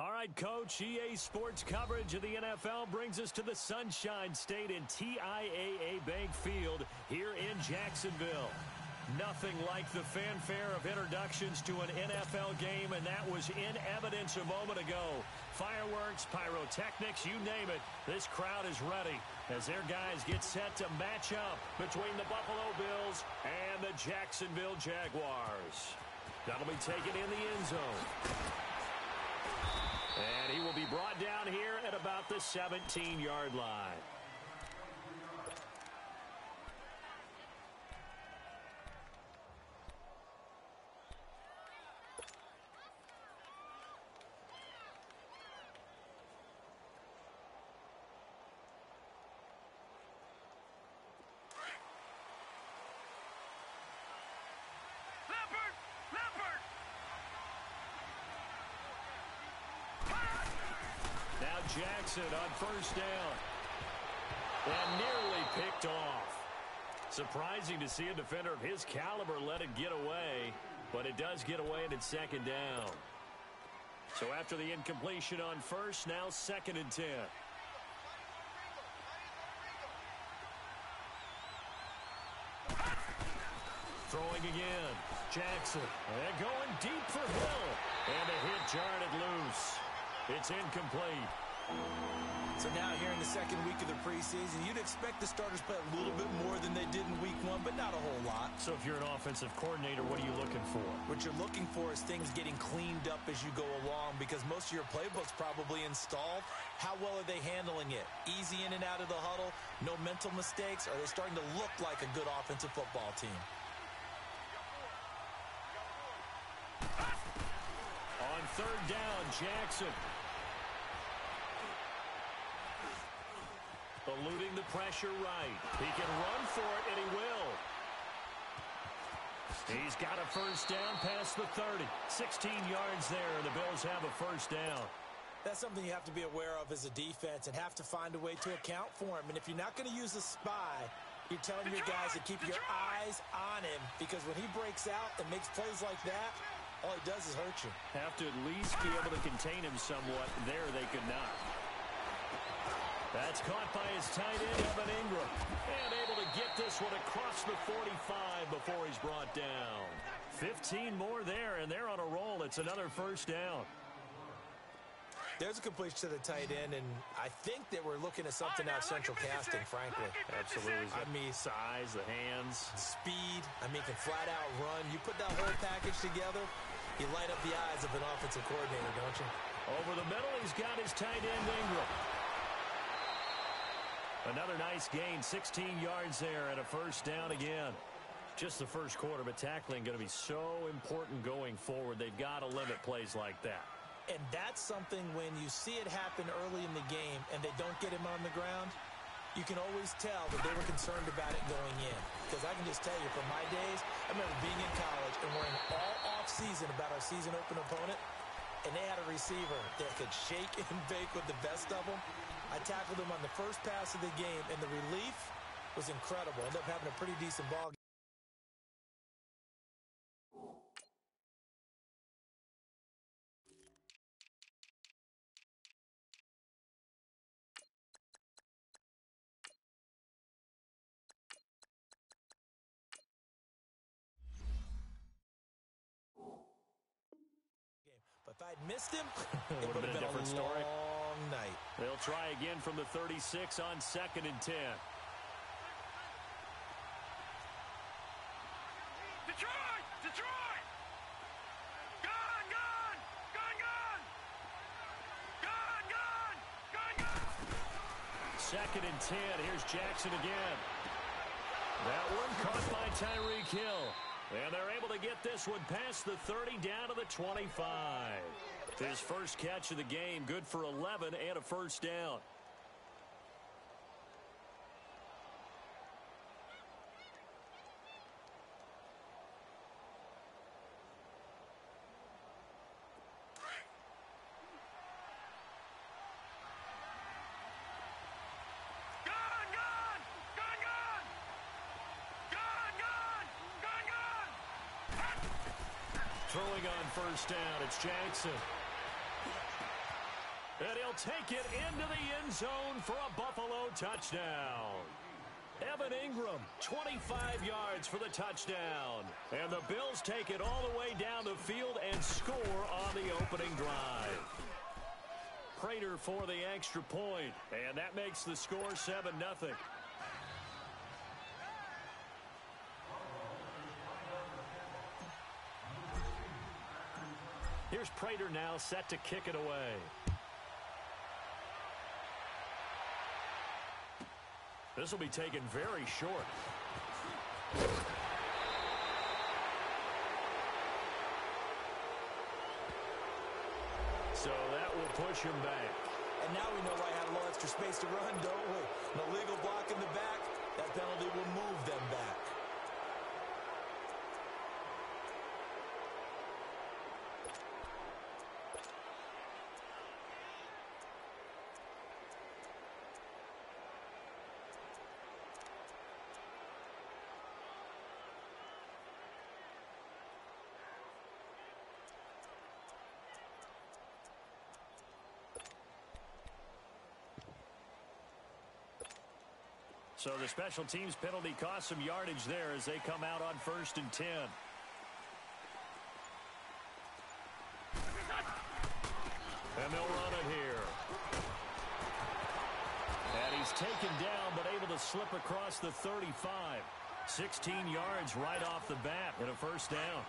All right, Coach, EA Sports coverage of the NFL brings us to the Sunshine State in TIAA Bank Field here in Jacksonville. Nothing like the fanfare of introductions to an NFL game, and that was in evidence a moment ago. Fireworks, pyrotechnics, you name it. This crowd is ready as their guys get set to match up between the Buffalo Bills and the Jacksonville Jaguars. That'll be taken in the end zone. And he will be brought down here at about the 17-yard line. Jackson on first down. And nearly picked off. Surprising to see a defender of his caliber let it get away, but it does get away and it's second down. So after the incompletion on first, now 2nd and 10. Throwing again. Jackson. And going deep for Hill. And a hit jarred it loose. It's incomplete. So now here in the second week of the preseason, you'd expect the starters play a little bit more than they did in week 1, but not a whole lot. So if you're an offensive coordinator, what are you looking for? What you're looking for is things getting cleaned up as you go along, because most of your playbook's probably installed. How well are they handling it? Easy in and out of the huddle, no mental mistakes? Are they starting to look like a good offensive football team? On third down, Jackson. Eluding the pressure right. He can run for it, and he will. He's got a first down past the 30. 16 yards there, and the Bills have a first down. That's something you have to be aware of as a defense and have to find a way to account for him. And if you're not going to use a spy, you're telling your guys to keep your eyes on him, because when he breaks out and makes plays like that, all he does is hurt you. Have to at least be able to contain him somewhat. There they could not. That's caught by his tight end, Evan Ingram. And able to get this one across the 45 before he's brought down. 15 more there, and they're on a roll. It's another first down. There's a completion to the tight end, and I think that we're looking at something out central casting, frankly. Absolutely. I mean, size, the hands. Speed. I mean, can flat out run. You put that whole package together, you light up the eyes of an offensive coordinator, don't you? Over the middle, he's got his tight end, Ingram. Another nice gain, 16 yards there, and a first down again. Just the first quarter, but tackling going to be so important going forward. They've got to limit plays like that. And that's something when you see it happen early in the game and they don't get him on the ground, you can always tell that they were concerned about it going in. Because I can just tell you, from my days, I remember being in college and worrying all off-season about our season opener opponent, and they had a receiver that could shake and bake with the best of them. I tackled him on the first pass of the game, and the relief was incredible. Ended up having a pretty decent ball game. But if I'd missed him, it would have been a different story. Long night. They'll try again from the 36 on 2nd and 10. Detroit! Detroit! Gone! Gone! Gone! Gone! Gone! Gone! Gone! Gone! 2nd and 10. Here's Jackson again. That one caught by Tyreek Hill. And they're able to get this one past the 30 down to the 25. His first catch of the game, good for 11 and a first down. Throwing on first down, it's Jackson. And he'll take it into the end zone for a Buffalo touchdown. Evan Ingram, 25 yards for the touchdown. And the Bills take it all the way down the field and score on the opening drive. Prater for the extra point, and that makes the score 7-0. Here's Prater now set to kick it away. This will be taken very short. So that will push him back. And now we know why I had a little extra space to run, don't we? An illegal block in the back, that penalty will move them back. So the special teams penalty cost some yardage there as they come out on 1st and 10. And they'll run it here. And he's taken down but able to slip across the 35. 16 yards right off the bat and a first down.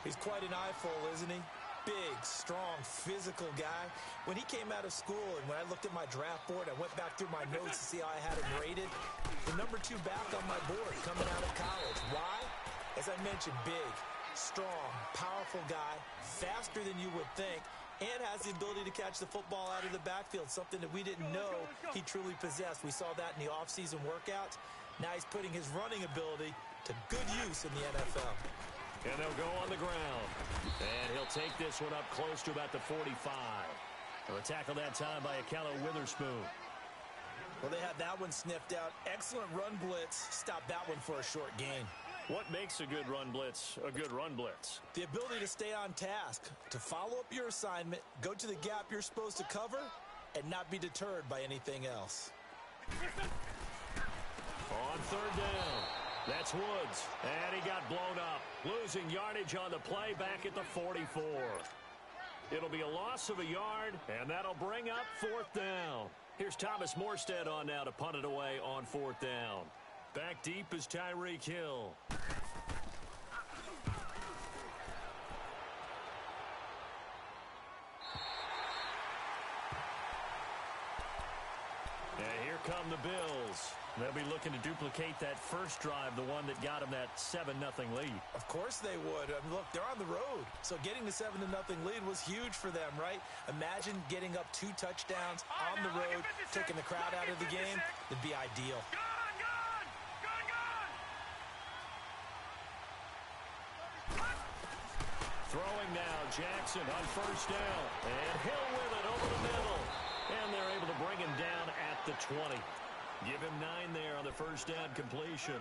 He's quite an eyeful, isn't he? Big, strong, physical guy. When he came out of school and when I looked at my draft board, I went back through my notes to see how I had him rated. The number 2 back on my board coming out of college. Why? As I mentioned, big, strong, powerful guy, faster than you would think, and has the ability to catch the football out of the backfield, something that we didn't know he truly possessed. We saw that in the offseason workouts. Now he's putting his running ability to good use in the NFL. And they'll go on the ground. And he'll take this one up close to about the 45. A tackle that time by Akello Witherspoon. Well, they had that one sniffed out. Excellent run blitz. Stop that one for a short gain. What makes a good run blitz a good run blitz? The ability to stay on task, to follow up your assignment, go to the gap you're supposed to cover, and not be deterred by anything else. On 3rd down. That's Woods, and he got blown up. Losing yardage on the play back at the 44. It'll be a loss of a yard, and that'll bring up 4th down. Here's Thomas Morstead on now to punt it away on 4th down. Back deep is Tyreek Hill. And here come the Bills. They'll be looking to duplicate that first drive, the one that got them that 7-0 lead. Of course they would. I mean, look, they're on the road. So getting the 7-0 lead was huge for them, right? Imagine getting up 2 touchdowns on the road, taking the crowd out of the game. It'd be ideal. Throwing now, Jackson on 1st down. And Hill with it over the middle. And they're able to bring him down at the 20. Give him 9 there on the 1st down completion.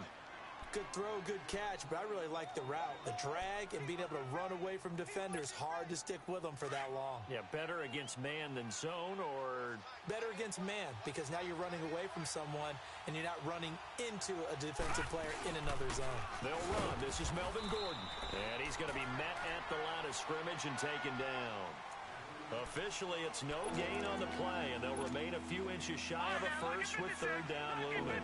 Good throw, good catch, but I really like the route. The drag and being able to run away from defenders. Hard to stick with them for that long. Yeah, better against man than zone, or? Better against man, because now you're running away from someone and you're not running into a defensive player in another zone. They'll run. This is Melvin Gordon. And he's going to be met at the line of scrimmage and taken down. Officially, it's no gain on the play, and they'll remain a few inches shy of a first with 3rd down looming.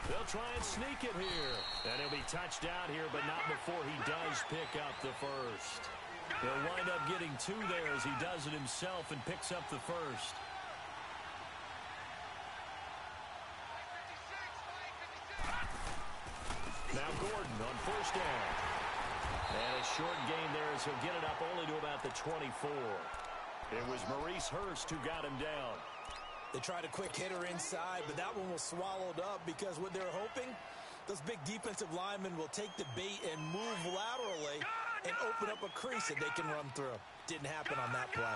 They'll try and sneak it here. And he'll be touched out here, but not before he does pick up the first. He'll wind up getting 2 there as he does it himself and picks up the first. Now Gordon on 1st down. And a short gain there as he'll get it up only to about the 24. It was Maurice Hurst who got him down. They tried a quick hitter inside, but that one was swallowed up because what they're hoping, those big defensive linemen will take the bait and move laterally and open up a crease that they can run through. Didn't happen on that play.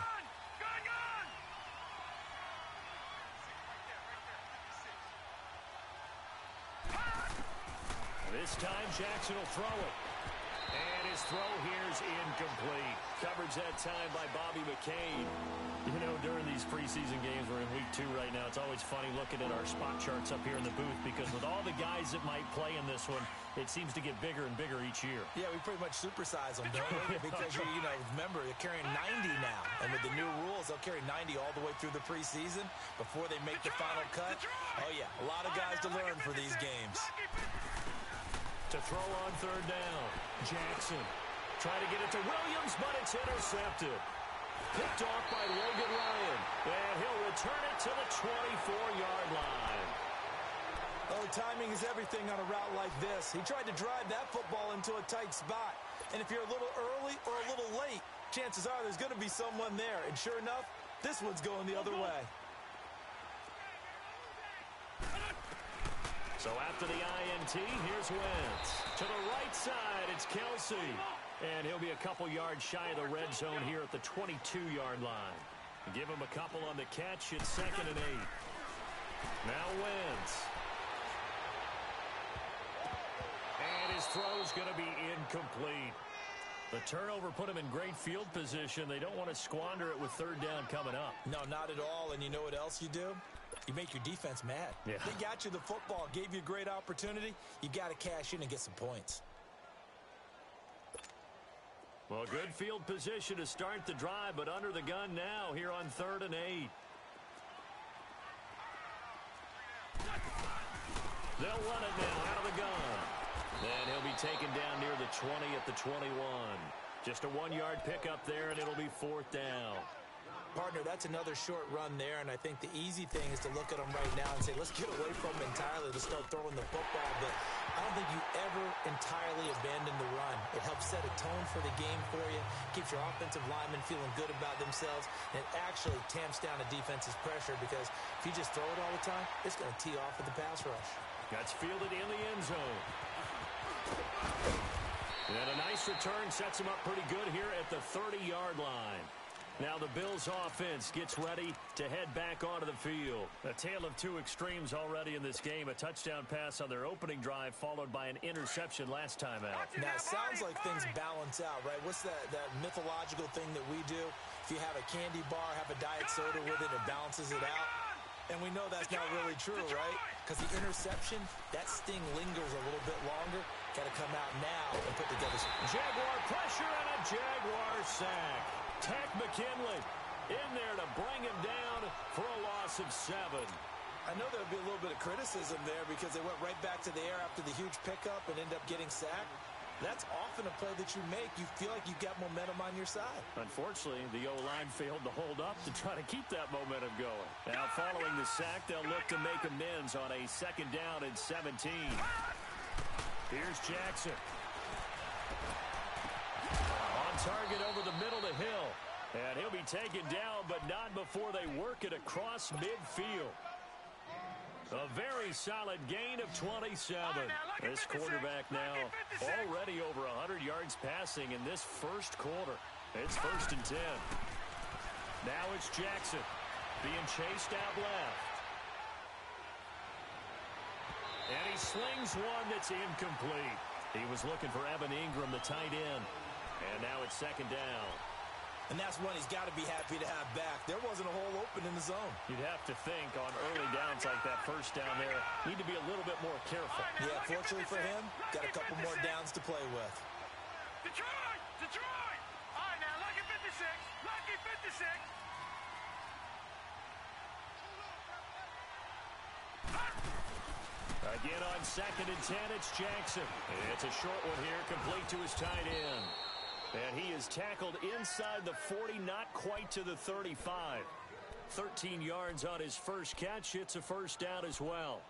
This time Jackson will throw it. And his throw here's incomplete. Coverage that time by Bobby McCain. You know, during these preseason games, we're in week 2 right now. It's always funny looking at our spot charts up here in the booth because with all the guys that might play in this one, it seems to get bigger and bigger each year. Yeah, we pretty much supersize them, don't we? Because, you know, remember, they're carrying 90 now. And with the new rules, they'll carry 90 all the way through the preseason before they make the final cut. Oh, yeah, a lot of guys to learn for these games. To throw on third down, Jackson. Try to get it to Williams, but it's intercepted. Picked off by Logan Ryan. And he'll return it to the 24-yard line. Oh, timing is everything on a route like this. He tried to drive that football into a tight spot. And if you're a little early or a little late, chances are there's going to be someone there. And sure enough, this one's going the other way. So after the INT, here's Wentz. To the right side, it's Kelsey. And he'll be a couple yards shy of the red zone here at the 22-yard line. Give him a couple on the catch. It's 2nd and 8. Now Wentz. And his throw's going to be incomplete. The turnover put him in great field position. They don't want to squander it with third down coming up. No, not at all. And you know what else you do? You make your defense mad. Yeah. They got you the football, gave you a great opportunity. You got to cash in and get some points. Well, good field position to start the drive, but under the gun now here on 3rd and 8. They'll run it now out of the gun. And he'll be taken down near the 20 at the 21. Just a 1-yard pickup there, and it'll be 4th down. Partner, that's another short run there, and I think the easy thing is to look at them right now and say, let's get away from them entirely to start throwing the football. But I don't think you ever entirely abandon the run. It helps set a tone for the game for you, keeps your offensive linemen feeling good about themselves, and it actually tamps down a defense's pressure because if you just throw it all the time, it's going to tee off with the pass rush. That's fielded in the end zone. And a nice return sets him up pretty good here at the 30-yard line. Now the Bills offense gets ready to head back onto the field. A tale of two extremes already in this game. A touchdown pass on their opening drive followed by an interception last time out. Now, it sounds like things balance out, right? What's that mythological thing that we do? If you have a candy bar, have a diet soda with it, it balances it out. And we know that's not really true, right? Because the interception, that sting lingers a little bit longer. Got to come out now and put together some. Jaguar pressure and a Jaguar sack. Tech McKinley in there to bring him down for a loss of 7. I know there'll be a little bit of criticism there because they went right back to the air after the huge pickup and end up getting sacked. That's often a play that you make. You feel like you've got momentum on your side. Unfortunately, the O-line failed to hold up to try to keep that momentum going. Now, following the sack, they'll look to make amends on a 2nd down and 17. Here's Jackson. On target over the middle to Hill. And he'll be taken down, but not before they work it across midfield. A very solid gain of 27. This quarterback now already over 100 yards passing in this first quarter. It's 1st and 10. Now it's Jackson being chased out left. And he slings one that's incomplete. He was looking for Evan Ingram, the tight end. And now it's 2nd down. And that's one he's got to be happy to have back. There wasn't a hole open in the zone. You'd have to think on early downs like that first down there, need to be a little bit more careful. Yeah, fortunately for him, got a couple more downs to play with. Detroit! Detroit! All right, now, lucky 56. Lucky 56. Again on 2nd and 10, it's Jackson. It's a short one here, complete to his tight end. And he is tackled inside the 40, not quite to the 35. 13 yards on his first catch. It's a 1st down as well.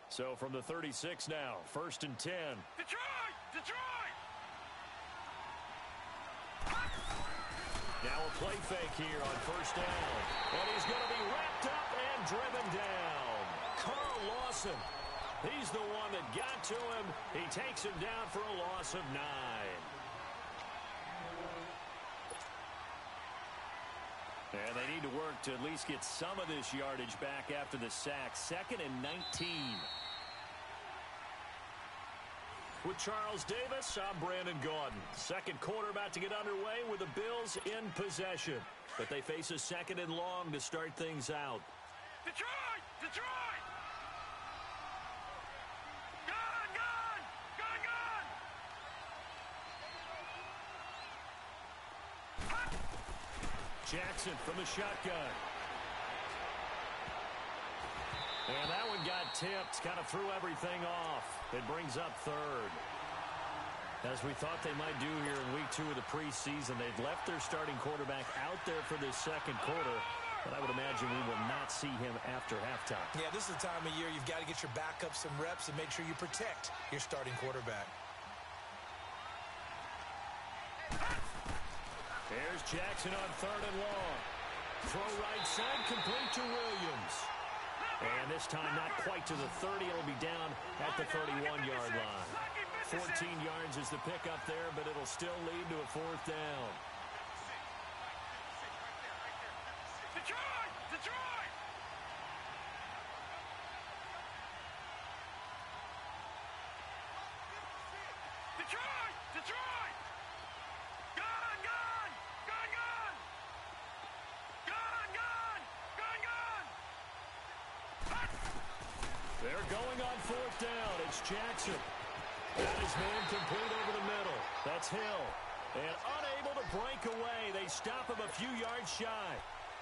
So from the 36 now, 1st and 10. Detroit! Detroit! Now a play fake here on 1st down. And he's going to be wrapped up and driven down. Carl Lawson. He's the one that got to him. He takes him down for a loss of 9. And they need to work to at least get some of this yardage back after the sack. 2nd and 19. With Charles Davis, I'm Brandon Gaudin. Second quarter about to get underway with the Bills in possession. But they face a 2nd and long to start things out. Detroit! Detroit! Gun! Gun! Gun! Gun! Jackson from the shotgun. And that one got tipped, kind of threw everything off. It brings up 3rd. As we thought they might do here in week 2 of the preseason, they've left their starting quarterback out there for this 2nd quarter, but I would imagine we will not see him after halftime. Yeah, this is the time of year you've got to get your backup some reps and make sure you protect your starting quarterback. Here's Jackson on 3rd and long. Throw right side, complete to Williams. And this time not quite to the 30. It'll be down at the 31-yard line. 14 yards is the pickup there, but it'll still lead to a 4th down. Detroit! Detroit! Detroit! Detroit! Gun! Gun! Gun! Gun! Gun! Gun! Gun! Gun! They're going on 4th down. It's Jackson. That is man complete over the middle. That's Hill. And unable to break away. They stop him a few yards shy.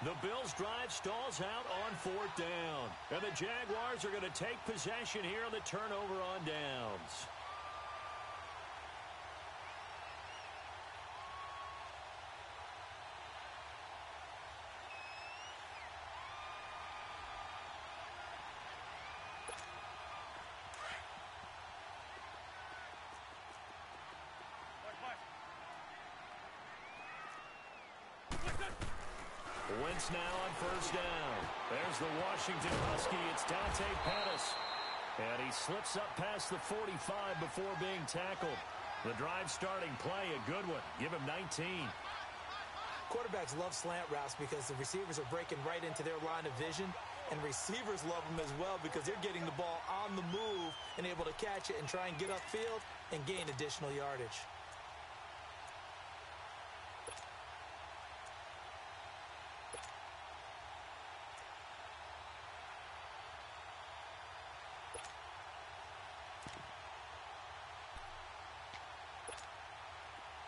The Bills' drive stalls out on 4th down. And the Jaguars are going to take possession here on the turnover on downs. Wentz now on 1st down. There's the Washington Husky. It's Dante Pettis. And he slips up past the 45 before being tackled. The drive starting play, a good one. Give him 19. Quarterbacks love slant routes because the receivers are breaking right into their line of vision. And receivers love them as well because they're getting the ball on the move and able to catch it and try and get upfield and gain additional yardage.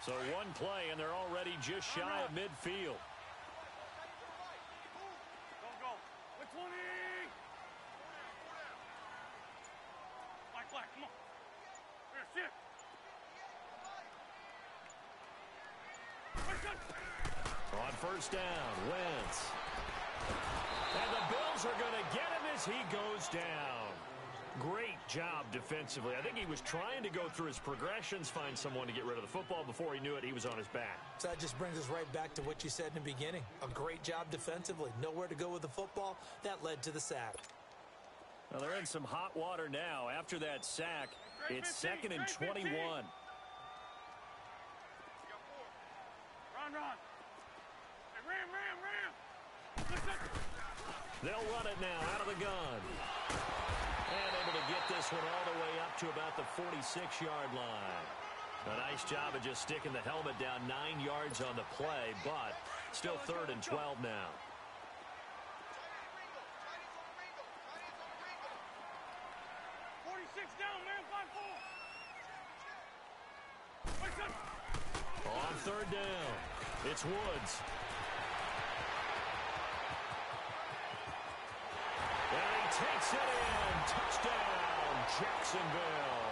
So one play, and they're already just shy of midfield. Go, go. 20. Black, come on. Here, sit. On 1st down, Wentz. And the Bills are going to get him as he goes down. Great job defensively. I think he was trying to go through his progressions, find someone to get rid of the football. Before he knew it, he was on his back. So that just brings us right back to what you said in the beginning. A great job defensively. Nowhere to go with the football. That led to the sack. Well, they're in some hot water now. After that sack, it's 2nd and 21. Run. Hey, ram. Listen. They'll run it now out of the gun. And able to get this one all the way up to about the 46-yard line. A nice job of just sticking the helmet down 9 yards on the play, but still 3rd and 12 now. Down, man. 5-4. On 3rd down, it's Woods. And he takes it in. Touchdown, Jacksonville.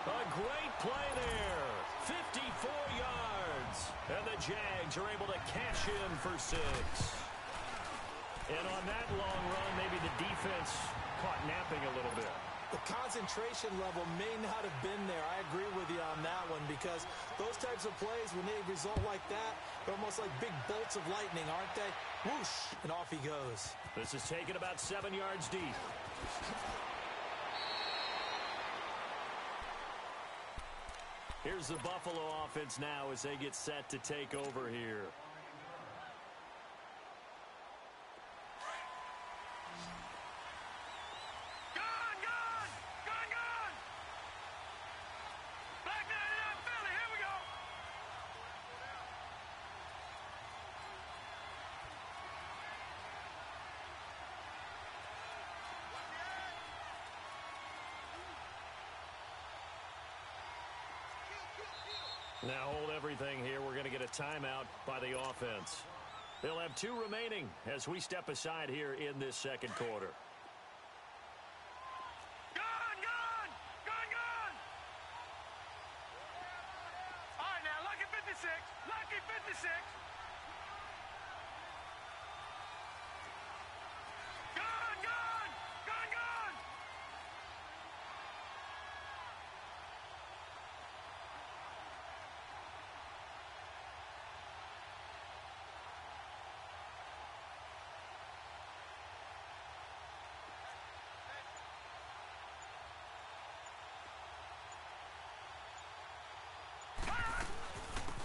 A great play there. 54 yards. And the Jags are able to cash in for 6. And on that long run, maybe the defense caught napping a little bit. The concentration level may not have been there. I agree with you on that one because those types of plays, when they result like that, they're almost like big bolts of lightning, aren't they? Whoosh, and off he goes. This is taken about 7 yards deep. Here's the Buffalo offense now as they get set to take over here. Now hold everything here. We're going to get a timeout by the offense. They'll have 2 remaining as we step aside here in this second quarter. Gone, gone! Gone, gone! All right, now, lucky 56. Lucky 56. Gone, gone! Gone, gone!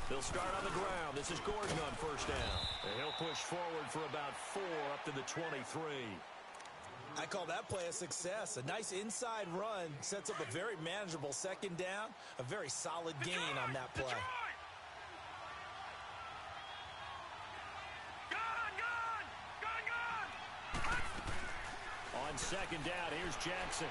They'll start on the ground. This is Gordon on first down. And he'll push forward for about 4 up to the 23. I call that play a success. A nice inside run sets up a very manageable second down. A very solid gain on that play. Gone, gone! Gone, gone! On second down, here's Jackson.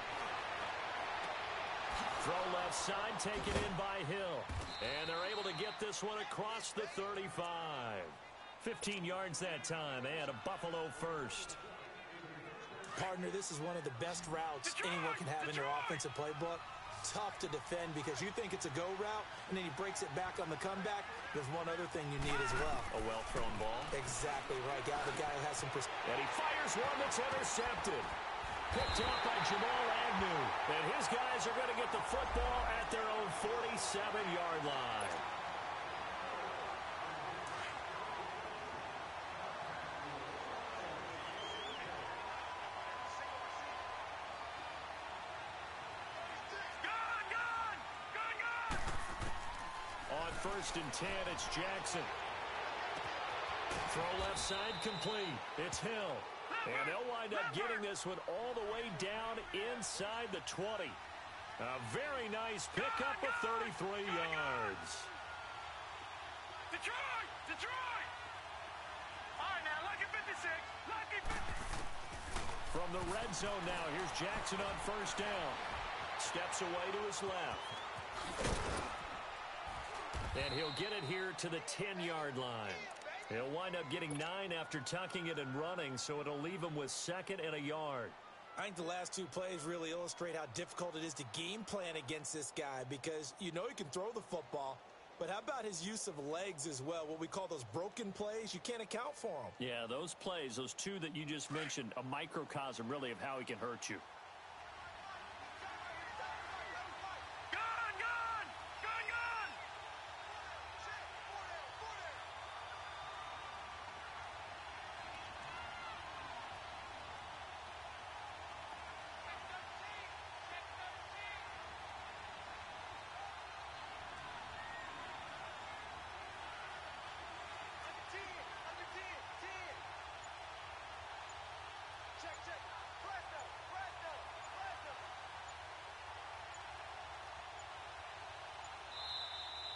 Throw left side, taken in by Hill. And they're able to get this one across the 35. 15 yards that time, and a Buffalo first. Partner, this is one of the best routes anyone can have in their offensive playbook. Tough to defend because you think it's a go route, and then he breaks it back on the comeback. There's one other thing you need as well. A well-thrown ball. Exactly right. Got the guy who has some perspective. And he fires one that's intercepted. Picked up by Jamal Agnew. And his guys are going to get the football at their own 47-yard line. Gone, gone! Gone, gone! On first and 10, it's Jackson. Throw left side complete. It's Hill. And they'll wind up getting this one all the way down inside the 20. A very nice pickup of 33 yards. Detroit! Detroit! All right, now, lucky 56. Lucky 50. From the red zone now, here's Jackson on first down. Steps away to his left. And he'll get it here to the 10-yard line. He'll wind up getting 9 after tucking it and running, so it'll leave him with 2nd and a yard. I think the last 2 plays really illustrate how difficult it is to game plan against this guy because you know he can throw the football, but how about his use of legs as well? What we call those broken plays, you can't account for them. Yeah, those plays, those 2 that you just mentioned, a microcosm really of how he can hurt you. Gone, gone! Gone, gone!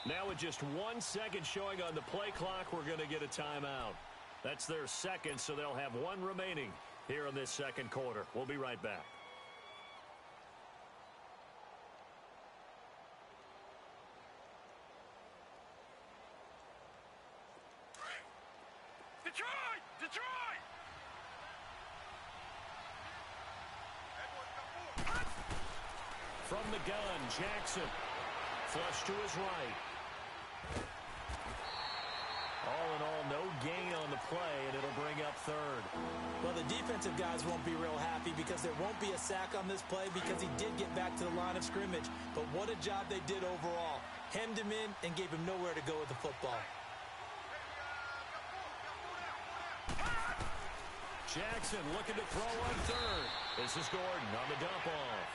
Now with just 1 second showing on the play clock, we're going to get a timeout. That's their second, so they'll have 1 remaining here in this second quarter. We'll be right back. Detroit! Detroit! From the gun, Jackson. Flush to his right. All in all, no gain on the play, and it'll bring up 3rd. Well, the defensive guys won't be real happy because there won't be a sack on this play because he did get back to the line of scrimmage. But what a job they did overall. Hemmed him in and gave him nowhere to go with the football. Jackson looking to throw on 3rd. This is Gordon on the dump off.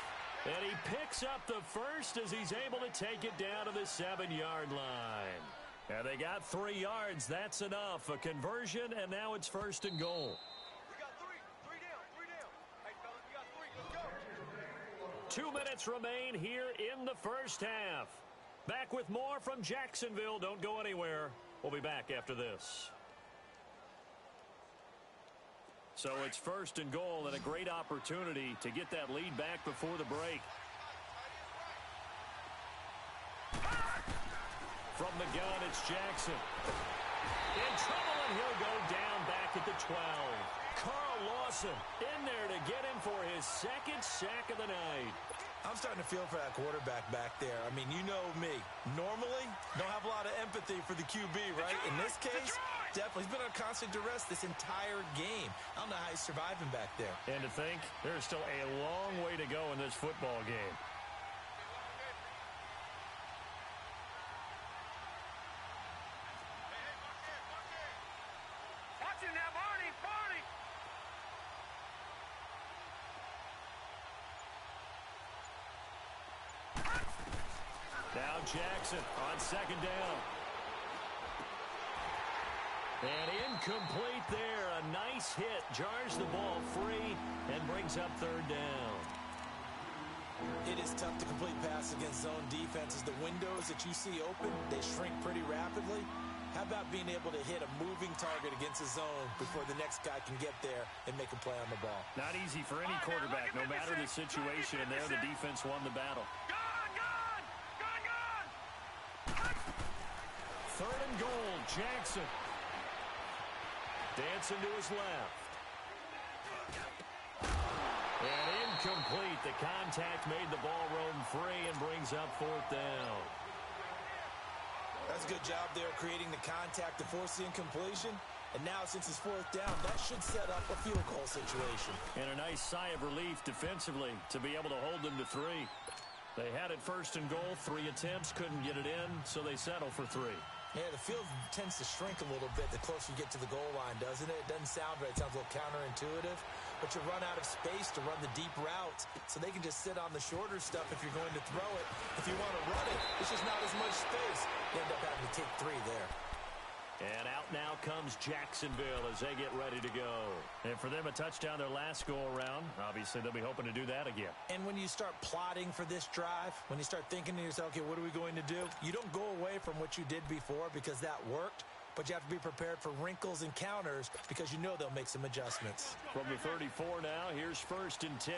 And he picks up the first as he's able to take it down to the 7-yard line. And they got 3 yards. That's enough. A conversion, and now it's 1st and goal. We got 3. 3 down. 3 down. Hey, fellas, we got 3. Let's go. 2 minutes remain here in the first half. Back with more from Jacksonville. Don't go anywhere. We'll be back after this. So it's 1st and goal and a great opportunity to get that lead back before the break. From from the gun, it's Jackson. In trouble, and he'll go down back at the 12. Carl Lawson in there to get him for his second sack of the night. I'm starting to feel for that quarterback back there. I mean, you know me. Normally, don't have a lot of empathy for the QB, right? In this case, definitely. He's been on constant duress this entire game. I don't know how he's surviving back there. And to think, there's still a long way to go in this football game. Watch him now, Barney, Barney. Now Jackson on second down. And incomplete there. A nice hit. Jars the ball free and brings up third down. It is tough to complete passes against zone defenses. The windows that you see open, they shrink pretty rapidly. How about being able to hit a moving target against a zone before the next guy can get there and make a play on the ball? Not easy for any quarterback, no matter the situation, and there the defense won the battle. Third and goal, Jackson. Dancing to his left. And incomplete. The contact made the ball roam free and brings up fourth down. That's a good job there creating the contact to force the incompletion. And now, since it's fourth down, that should set up a field goal situation. And a nice sigh of relief defensively to be able to hold them to 3. They had it first and goal, 3 attempts, couldn't get it in, so they settle for 3. Yeah, the field tends to shrink a little bit the closer you get to the goal line, doesn't it? It doesn't sound right. It sounds a little counterintuitive. But you run out of space to run the deep routes, so they can just sit on the shorter stuff if you're going to throw it. If you want to run it, it's just not as much space. You end up having to take 3 there. And out now comes Jacksonville as they get ready to go. And for them, a touchdown their last go-around. Obviously, they'll be hoping to do that again. And when you start plotting for this drive, when you start thinking to yourself, okay, what are we going to do? You don't go away from what you did before because that worked, but you have to be prepared for wrinkles and counters because you know they'll make some adjustments. From the 34 now, here's first and 10.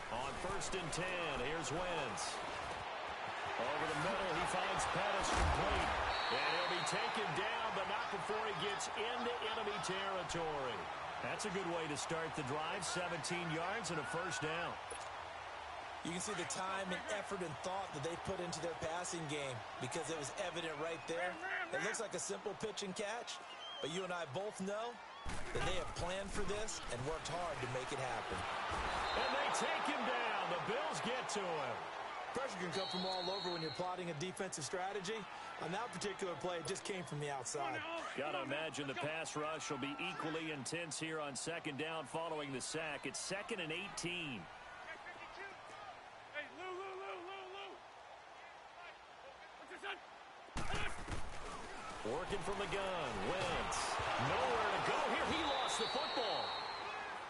On first and 10, here's Wentz. Over the middle, he finds Pettis complete. And he'll be taken down, but not before he gets into enemy territory. That's a good way to start the drive. 17 yards and a first down. You can see the time and effort and thought that they put into their passing game because it was evident right there. It looks like a simple pitch and catch, but you and I both know that they have planned for this and worked hard to make it happen. And they take him down. The Bills get to him. Pressure can come from all over when you're plotting a defensive strategy. On that particular play, it just came from the outside. Got to imagine the pass rush will be equally intense here on second down following the sack. It's 2nd and 18. Working from the gun. Wentz. Nowhere to go here. He lost the football.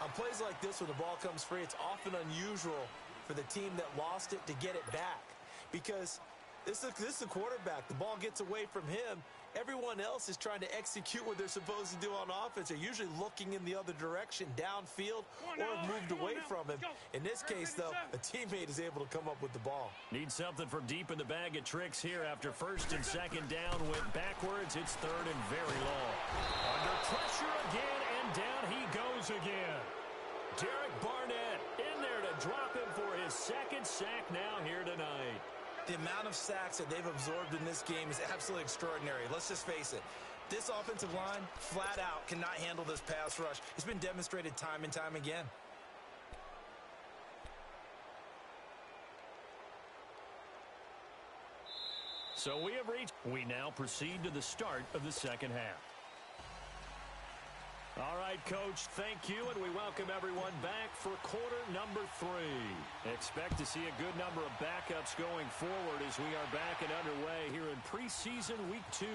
On plays like this where the ball comes free, it's often unusual for the team that lost it to get it back. Because this is the quarterback. The ball gets away from him. Everyone else is trying to execute what they're supposed to do on offense. They're usually looking in the other direction, downfield, or have moved away from him. In this case, though, a teammate is able to come up with the ball. Need something from deep in the bag of tricks here after first and second down went backwards. It's third and very long. Under pressure again, and down he goes again. Derek Barnett in there to drop him for his second sack now here tonight. The amount of sacks that they've absorbed in this game is absolutely extraordinary. Let's just face it. This offensive line, flat out, cannot handle this pass rush. It's been demonstrated time and time again. So we now proceed to the start of the second half. All right, Coach, thank you, and we welcome everyone back for quarter number 3. Expect to see a good number of backups going forward as we are back and underway here in preseason week 2.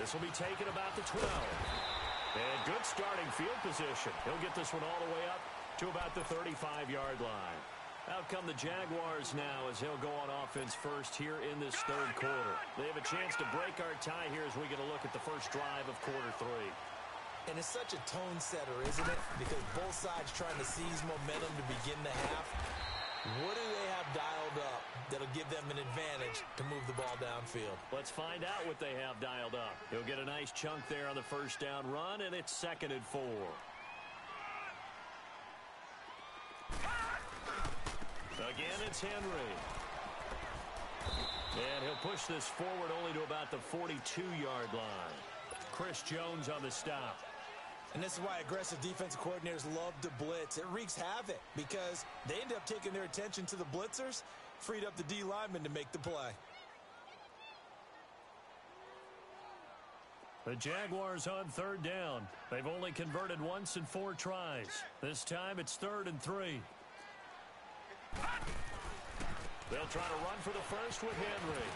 This will be taken about the 12. And good starting field position. He'll get this one all the way up to about the 35-yard line. Out come the Jaguars now as he'll go on offense first here in this third quarter. They have a chance to break our tie here as we get a look at the first drive of quarter 3. And it's such a tone setter, isn't it? Because both sides trying to seize momentum to begin the half. What do they have dialed up that'll give them an advantage to move the ball downfield? Let's find out what they have dialed up. He'll get a nice chunk there on the first down run, and it's 2nd and 4. Again, it's Henry. And he'll push this forward only to about the 42-yard line. Chris Jones on the stop. And this is why aggressive defensive coordinators love to blitz. It wreaks havoc because they end up taking their attention to the blitzers, freed up the D lineman to make the play. The Jaguars on 3rd down. They've only converted once in 4 tries. This time it's 3rd and 3. They'll try to run for the first with Henry.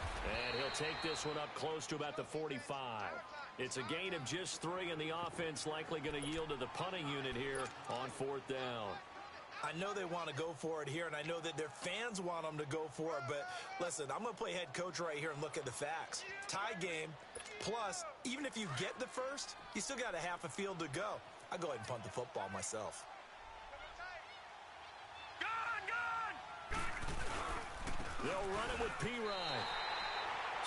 And he'll take this one up close to about the 45. It's a gain of just 3, and the offense likely going to yield to the punting unit here on 4th down. I know they want to go for it here, and I know that their fans want them to go for it, but listen, I'm going to play head coach right here and look at the facts. Tie game, plus, even if you get the first, you still got a half a field to go. I go ahead and punt the football myself. They'll run it with P-Ryan.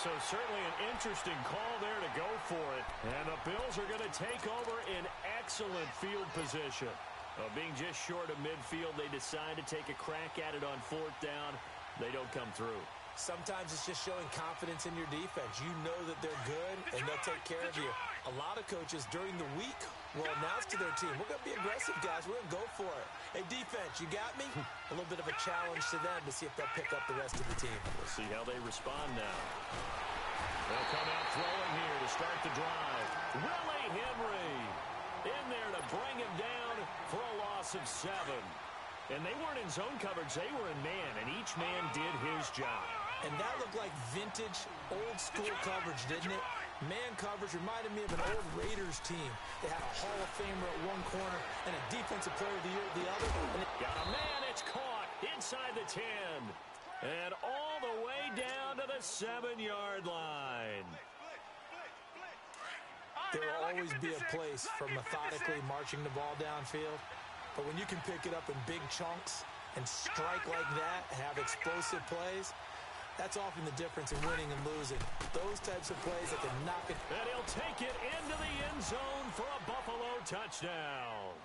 So certainly an interesting call there to go for it. And the Bills are going to take over in excellent field position. Being just short of midfield, they decide to take a crack at it on 4th down. They don't come through. Sometimes it's just showing confidence in your defense. You know that they're good, and they'll take care of you. A lot of coaches during the week will announce to their team, we're going to be aggressive, guys. We're going to go for it. Hey, defense, you got me? A little bit of a challenge to them to see if they'll pick up the rest of the team. We'll see how they respond now. They'll come out throwing here to start the drive. Willie Henry in there to bring him down for a loss of 7. And they weren't in zone coverage. They were in man, and each man did his job. And that looked like vintage, old-school coverage, didn't it? Man coverage reminded me of an old Raiders team. They had a Hall of Famer at one corner and a Defensive Player of the Year at the other. And got a man. It's caught inside the 10. And all the way down to the 7-yard line. There will always be a place for methodically marching the ball downfield. But when you can pick it up in big chunks and strike like that, have explosive plays, that's often the difference in winning and losing. Those types of plays that can knock it. And he'll take it into the end zone for a Buffalo touchdown.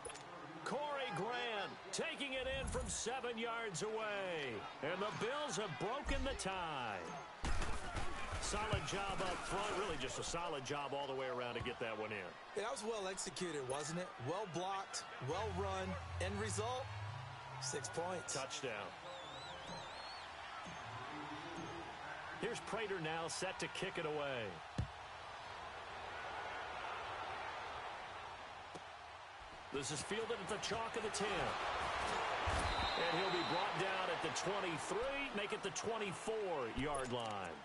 Corey Grant taking it in from 7 yards away. And the Bills have broken the tie. Solid job up front. Really just a solid job all the way around to get that one in. That was well executed, wasn't it? Well blocked, well run. End result, 6 points. Touchdown. Here's Prater now set to kick it away. This is fielded at the chalk of the 10. And he'll be brought down at the 23, make it the 24-yard line.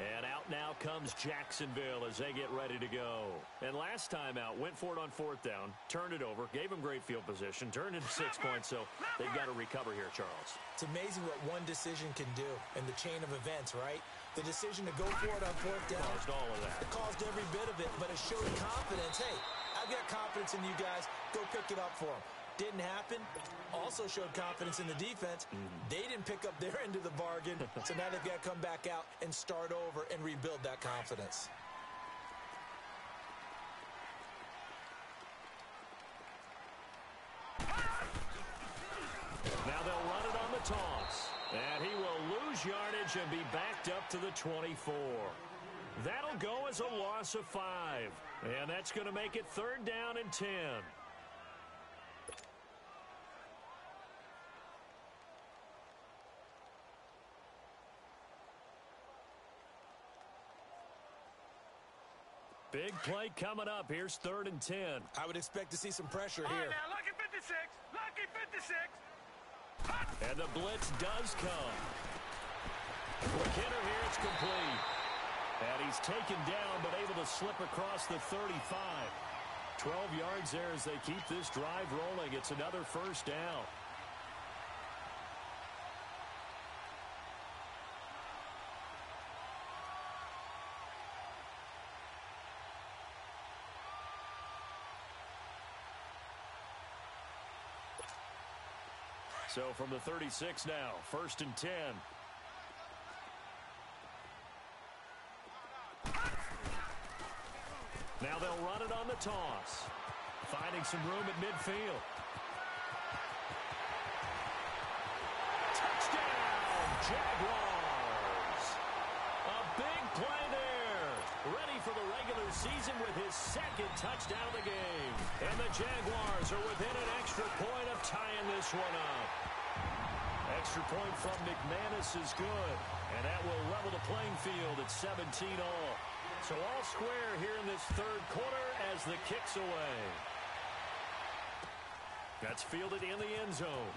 And out now comes Jacksonville as they get ready to go. And last time out, went for it on 4th down, turned it over, gave them great field position, turned into 6 points, so they've got to recover here, Charles. It's amazing what one decision can do in the chain of events, right? The decision to go for it on 4th down. Caused all of that. It caused every bit of it, but it showed confidence. Hey, I've got confidence in you guys. Go pick it up for them. Didn't happen. Also showed confidence in the defense. They didn't pick up their end of the bargain, so now they've got to come back out and start over and rebuild that confidence. Now they'll run it on the toss. And he will lose yardage and be backed up to the 24. That'll go as a loss of 5. And that's going to make it 3rd down and 10. Big play coming up. Here's 3rd and 10. I would expect to see some pressure here. Now, lucky 56. Lucky 56. And the blitz does come. McKinnon here, it's complete. And he's taken down, but able to slip across the 35. 12 yards there as they keep this drive rolling. It's another 1st down. So from the 36 now, 1st and 10. Now they'll run it on the toss. Finding some room at midfield. Touchdown, Jaguars. A big play there. Ready for the regular season with his 2nd touchdown of the game. And the Jaguars are within an extra point of tying this one up. Extra point from McManus is good. And that will level the playing field at 17 all. So all square here in this 3rd quarter as the kick's away. That's fielded in the end zone.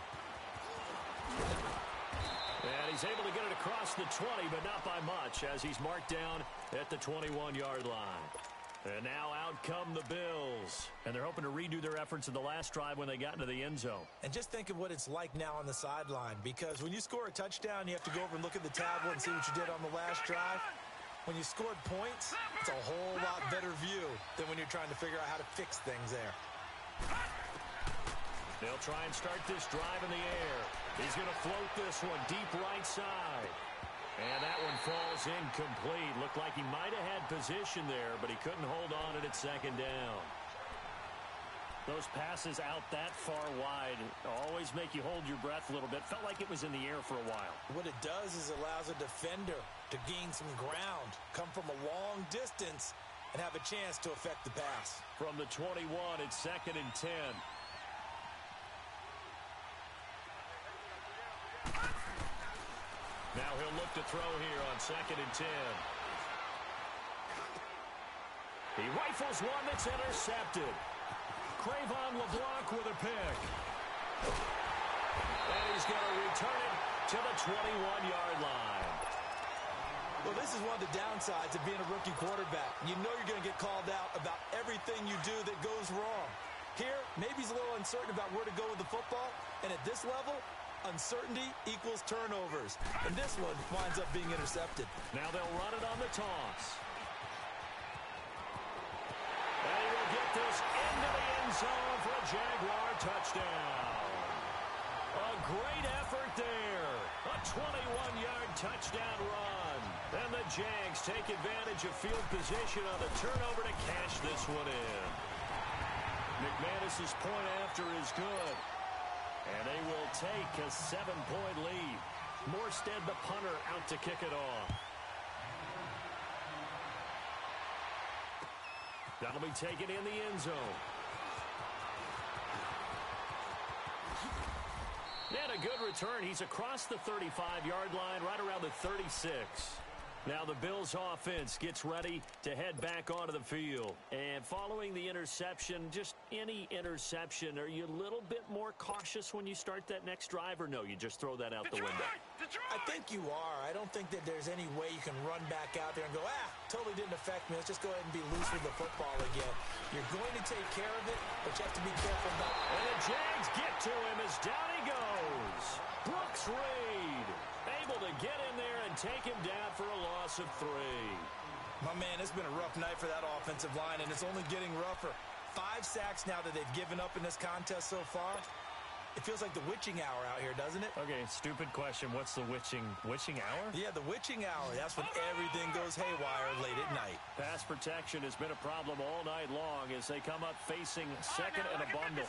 And he's able to get it across the 20, but not by much, as he's marked down at the 21-yard line. And now out come the Bills. And they're hoping to redo their efforts in the last drive when they got into the end zone. And just think of what it's like now on the sideline, because when you score a touchdown, you have to go over and look at the tablet and see what you did on the last drive. When you scored points, it's a whole lot better view than when you're trying to figure out how to fix things there. They'll try and start this drive in the air. He's going to float this one deep right side. And that one falls incomplete. Looked like he might have had position there, but he couldn't hold on at 2nd down. Those passes out that far wide always make you hold your breath a little bit. Felt like it was in the air for a while. What it does is allows a defender to gain some ground, come from a long distance, and have a chance to affect the pass. From the 21, it's 2nd and 10. Now he'll look to throw here on 2nd and 10. He rifles one that's intercepted. Crayvon LeBlanc with a pick. And he's going to return it to the 21-yard line. Well, this is one of the downsides of being a rookie quarterback. You know you're going to get called out about everything you do that goes wrong. Here, maybe he's a little uncertain about where to go with the football. And at this level, uncertainty equals turnovers. And this one winds up being intercepted. Now they'll run it on the toss. And he will get this into the end zone for a Jaguar touchdown. A great effort there. A 21-yard touchdown run. And the Jags take advantage of field position on the turnover to cash this one in. McManus's point after is good. And they will take a 7-point lead. Morstead, the punter, out to kick it off. That'll be taken in the end zone. And a good return. He's across the 35-yard line, right around the 36. Now the Bills offense gets ready to head back onto the field. And following the interception, just any interception, are you a little bit more cautious when you start that next drive, or no, you just throw that out the window? I think you are. I don't think that there's any way you can run back out there and go, totally didn't affect me. Let's just go ahead and be loose with the football again. You're going to take care of it, but you have to be careful about it. And the Jags get to him as down he goes. Brooks Reed able to get in there and take him down for a loss of 3. My man, it's been a rough night for that offensive line, and it's only getting rougher. 5 sacks now that they've given up in this contest so far. It feels like the witching hour out here, doesn't it? Okay, stupid question. What's the witching hour? Yeah, the witching hour. That's when everything goes haywire late at night. Pass protection has been a problem all night long as they come up facing second and a bundle.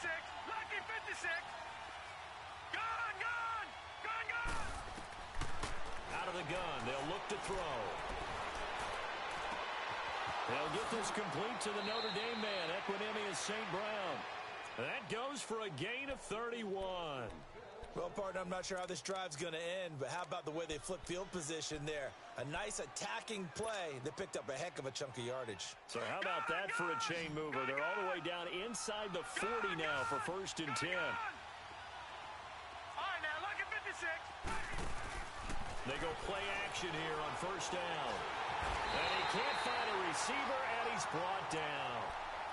Lucky 56. Gone. Out of the gun, they'll look to throw. They'll get this complete to the Notre Dame man, Equinemius St. Brown. That goes for a gain of 31. Well, partner, I'm not sure how this drive's going to end, but how about the way they flip field position there? A nice attacking play that picked up a heck of a chunk of yardage. So how about that for a chain mover? They're all the way down inside the 40 now for 1st and 10. All right, now, lucky 56. They go play action here on 1st down. And he can't find a receiver, and he's brought down.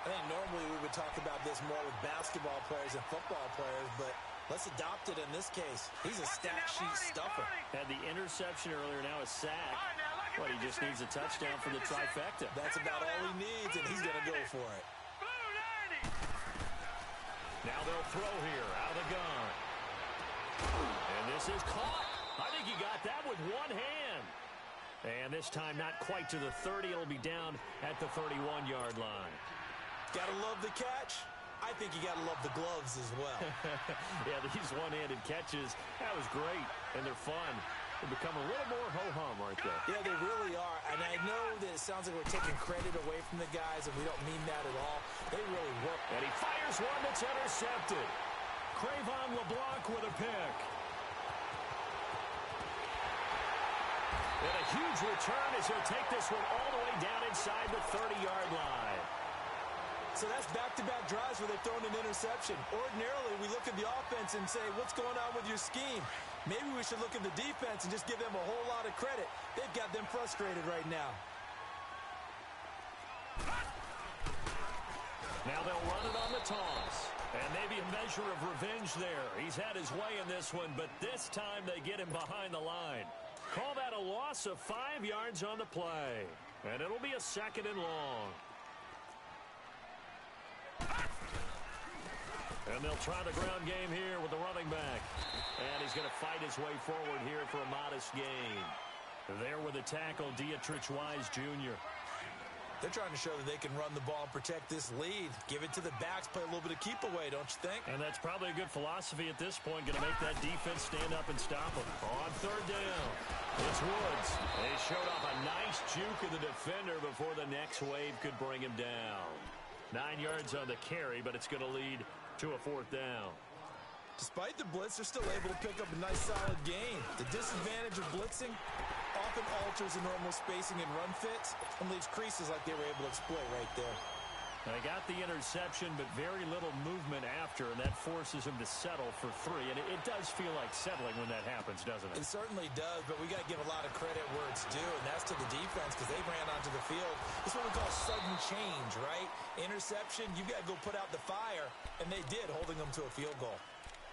I think normally we would talk about this more with basketball players and football players, but let's adopt it in this case. He's a stat sheet stuffer. Had the interception earlier, now a sack. But he just needs a touchdown for the trifecta. That's about all he needs, and he's going to go for it. Now they'll throw here, out of the gun. And this is caught. I think he got that with one hand. And this time not quite to the 30. It'll be down at the 31-yard line. Gotta love the catch. I think you gotta love the gloves as well. Yeah, these one-handed catches, that was great, and they're fun. They become a little more ho-hum, aren't they? Yeah, they really are. And I know that it sounds like we're taking credit away from the guys, and we don't mean that at all. They really work. And he fires one that's intercepted. Cravon LeBlanc with a pick. And a huge return as he'll take this one all the way down inside the 30-yard line. So that's back-to-back drives where they've thrown an interception. Ordinarily, we look at the offense and say, what's going on with your scheme? Maybe we should look at the defense and just give them a whole lot of credit. They've got them frustrated right now. Now they'll run it on the toss. And maybe a measure of revenge there. He's had his way in this one, but this time they get him behind the line. Call that a loss of 5 yards on the play. And it'll be a 2nd and long. And they'll try the ground game here with the running back. And he's going to fight his way forward here for a modest gain. There with the tackle, Dietrich Wise Jr. They're trying to show that they can run the ball and protect this lead. Give it to the backs, play a little bit of keep away, don't you think? And that's probably a good philosophy at this point. Going to make that defense stand up and stop them. On 3rd down, it's Woods. They showed off a nice juke of the defender before the next wave could bring him down. 9 yards on the carry, but it's going to lead to a 4th down. Despite the blitz, they're still able to pick up a nice solid gain. The disadvantage of blitzing often alters the normal spacing and run fits and leaves creases like they were able to exploit right there. They got the interception, but very little movement after, and that forces him to settle for 3. And it does feel like settling when that happens, doesn't it? It certainly does, but we got to give a lot of credit where it's due, and that's to the defense because they ran onto the field. This is what we call sudden change, right? Interception, you got to go put out the fire, and they did, holding them to a field goal.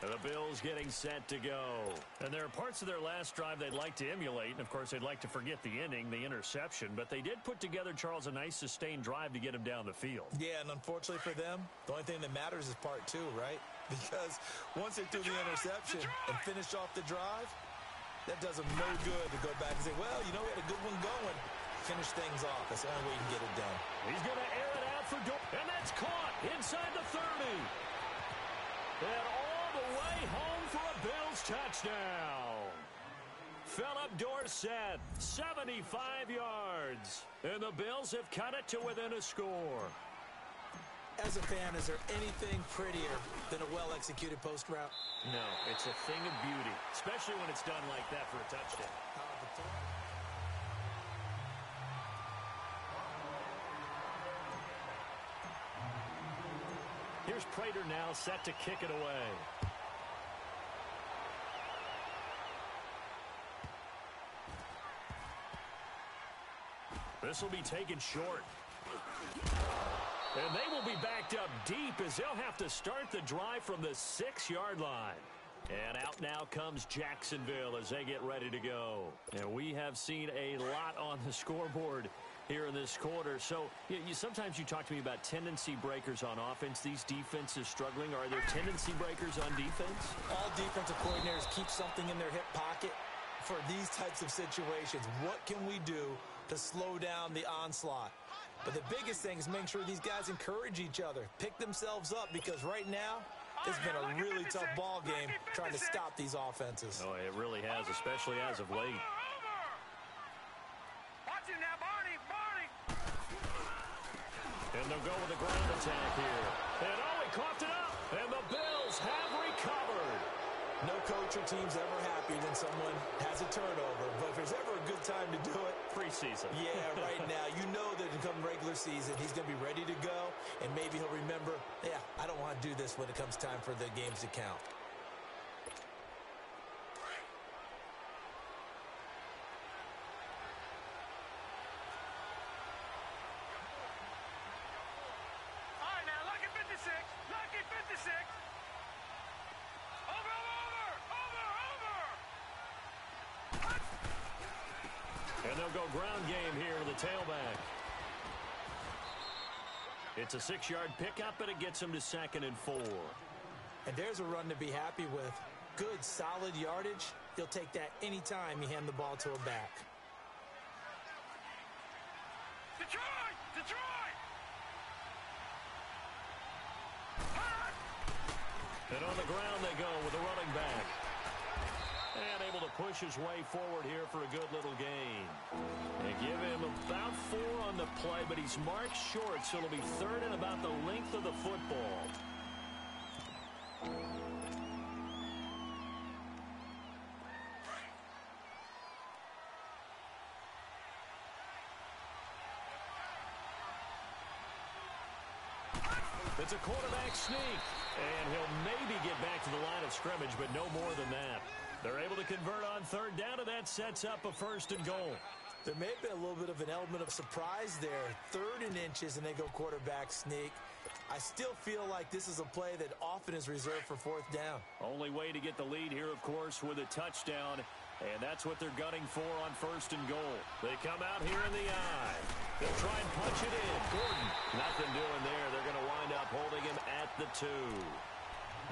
The Bills getting set to go. And there are parts of their last drive they'd like to emulate. And, of course, they'd like to forget the inning, the interception. But they did put together, Charles, a nice sustained drive to get him down the field. Yeah, and unfortunately for them, the only thing that matters is part 2, right? Because once they threw the interception and finished off the drive, that does them no good to go back and say, well, you know, we had a good one going. Finish things off. That's the only way you can get it done. He's going to air it out for and that's caught inside the 30. And all the way home for a Bills touchdown. Philip Dorsett, 75 yards. And the Bills have cut it to within a score. As a fan, is there anything prettier than a well-executed post route? No, it's a thing of beauty, especially when it's done like that for a touchdown. Here's Prater now set to kick it away. This will be taken short. And they will be backed up deep as they'll have to start the drive from the 6-yard line. And out now comes Jacksonville as they get ready to go. And we have seen a lot on the scoreboard here in this quarter. So sometimes you talk to me about tendency breakers on offense. These defenses struggling. Are there tendency breakers on defense? All defensive coordinators keep something in their hip pocket for these types of situations. What can we do to slow down the onslaught? But the biggest thing is making sure these guys encourage each other, pick themselves up, because right now it's been a really tough ball game trying to stop these offenses. Oh, it really has, especially as of late. Watch it now, Barney. And they'll go with a ground attack here. And he coughed it up. And the Bills have recovered. No coach or team's ever happy when someone has a turnover, but if there's ever a good time to do it, preseason. Yeah, right now. You know that come regular season, he's going to be ready to go, and maybe he'll remember, yeah, I don't want to do this when it comes time for the games to count. All right, now, lucky 56. Lucky 56. Over. And they'll go ground game here with the tailback. It's a 6-yard pickup, but it gets them to 2nd and 4. And there's a run to be happy with. good, solid yardage, he'll take that anytime you hand the ball to a back. Detroit! Detroit! And on the ground they go with a running back. And able to push his way forward here for a good little gain. They give him about 4 on the play, but he's marked short, so it'll be third and about the length of the football. It's a quarterback sneak, and he'll maybe get back to the line of scrimmage, but no more than that. They're able to convert on third down, and that sets up a first and goal. There may have been a little bit of an element of surprise there. 3rd and inches, and they go quarterback sneak. I still feel like this is a play that often is reserved for 4th down. Only way to get the lead here, of course, with a touchdown, and that's what they're gunning for on first and goal. They come out here in the eye. They'll try and punch it in. Gordon, nothing doing there. They're going to wind up holding him at the 2.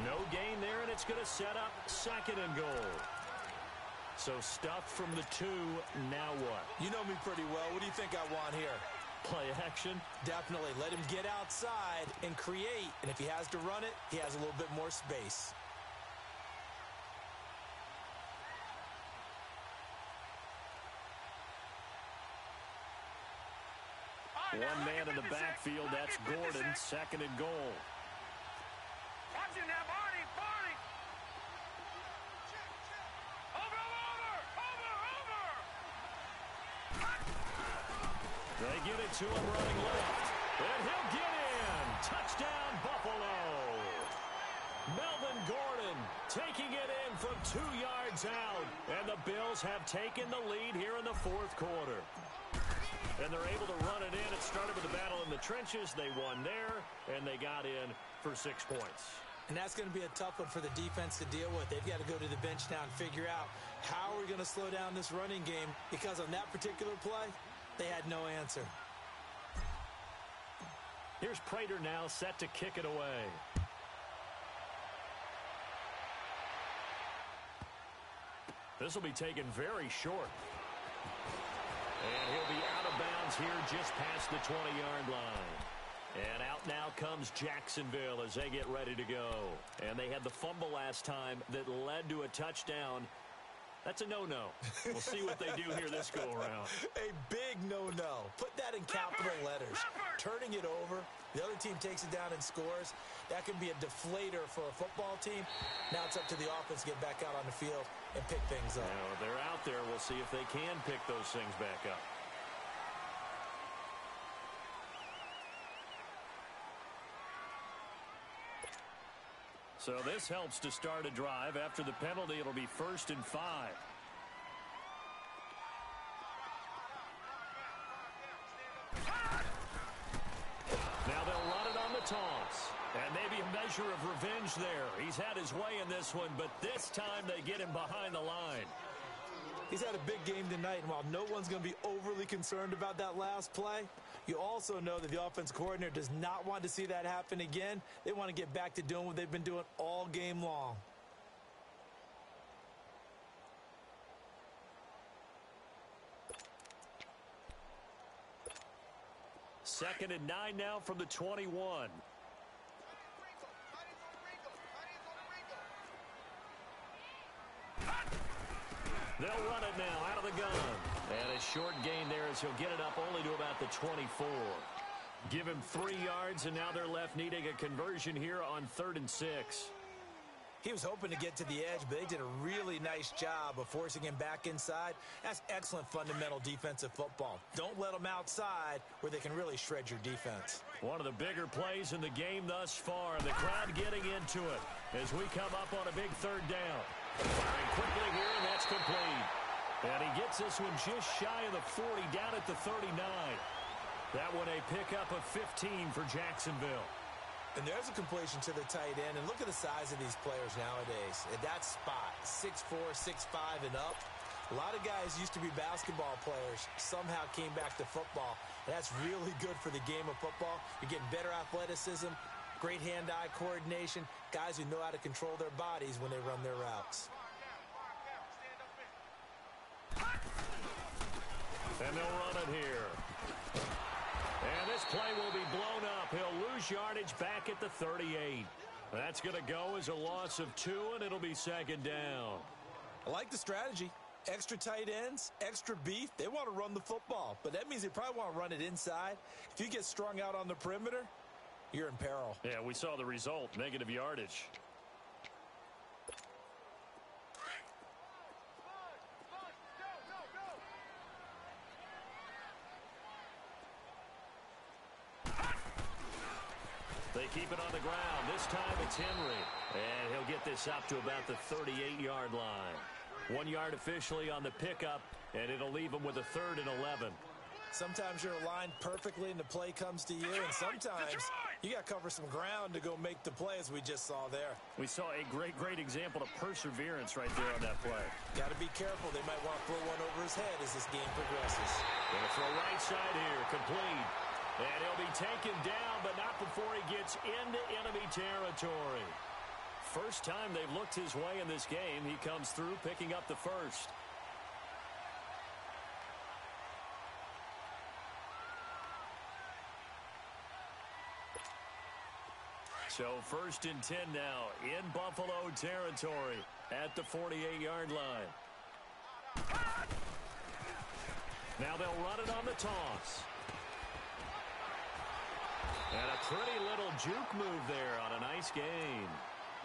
No gain there, and it's going to set up 2nd and goal. So stuffed from the 2, now what? You know me pretty well. What do you think I want here? Play action? Definitely. Let him get outside and create. And if he has to run it, he has a little bit more space. One man in the backfield. That's Gordon. 2nd and goal. Watch it now, Barney! Barney! Over! They get it to him running left. And he'll get in. Touchdown, Buffalo. Melvin Gordon taking it in from 2 yards out. And the Bills have taken the lead here in the 4th quarter. And they're able to run it in. It started with a battle in the trenches. They won there, and they got in for 6 points. And that's going to be a tough one for the defense to deal with. They've got to go to the bench now and figure out how we're going to slow down this running game, because on that particular play, they had no answer. Here's Prater now set to kick it away. This will be taken very short. And he'll be out of bounds here just past the 20-yard line. And out now comes Jacksonville as they get ready to go. And they had the fumble last time that led to a touchdown. That's a no-no. We'll see what they do here this go-around. A big no-no. Put that in capital letters. Turning it over, the other team takes it down and scores. That can be a deflator for a football team. Now it's up to the offense to get back out on the field and pick things up. Now, they're out there. We'll see if they can pick those things back up. So this helps to start a drive. After the penalty, it'll be 1st and 5. Now they'll run it on the toss. And maybe a measure of revenge there. He's had his way in this one, but this time they get him behind the line. He's had a big game tonight, and while no one's going to be overly concerned about that last play, you also know that the offense coordinator does not want to see that happen again. They want to get back to doing what they've been doing all game long. Second and 9 now from the 21. They'll run it now out of the gun. And a short gain there as he'll get it up only to about the 24. Give him 3 yards, and now they're left needing a conversion here on 3rd and 6. He was hoping to get to the edge, but they did a really nice job of forcing him back inside. That's excellent fundamental defensive football. Don't let them outside where they can really shred your defense. One of the bigger plays in the game thus far. The crowd getting into it as we come up on a big 3rd down. Firing quickly here, and that's complete. And he gets this one just shy of the 40, down at the 39. That one a pickup of 15 for Jacksonville. And there's a completion to the tight end. And look at the size of these players nowadays. At that spot, 6'4", 6'5", and up. A lot of guys used to be basketball players, somehow came back to football. And that's really good for the game of football. You're getting better athleticism, Great hand-eye coordination, guys who know how to control their bodies when they run their routes. And they'll run it here. And this play will be blown up. He'll lose yardage back at the 38. That's going to go as a loss of 2, and it'll be second down. I like the strategy. Extra tight ends, extra beef. They want to run the football, but that means they probably want to run it inside. If you get strung out on the perimeter, you're in peril. Yeah, we saw the result, negative yardage. They keep it on the ground. This time it's Henry. And he'll get this up to about the 38-yard line. 1 yard officially on the pickup, and it'll leave him with a 3rd and 11. Sometimes you're aligned perfectly and the play comes to you, and sometimes you got to cover some ground to go make the play, as we just saw there. We saw a great example of perseverance right there on that play. Got to be careful. They might want to throw one over his head as this game progresses. Going to throw right side here, complete. And he'll be taken down, but not before he gets into enemy territory. First time they've looked his way in this game. He comes through, picking up the first. So 1st and 10 now in Buffalo territory at the 48-yard line. Now they'll run it on the toss. And a pretty little juke move there on a nice gain.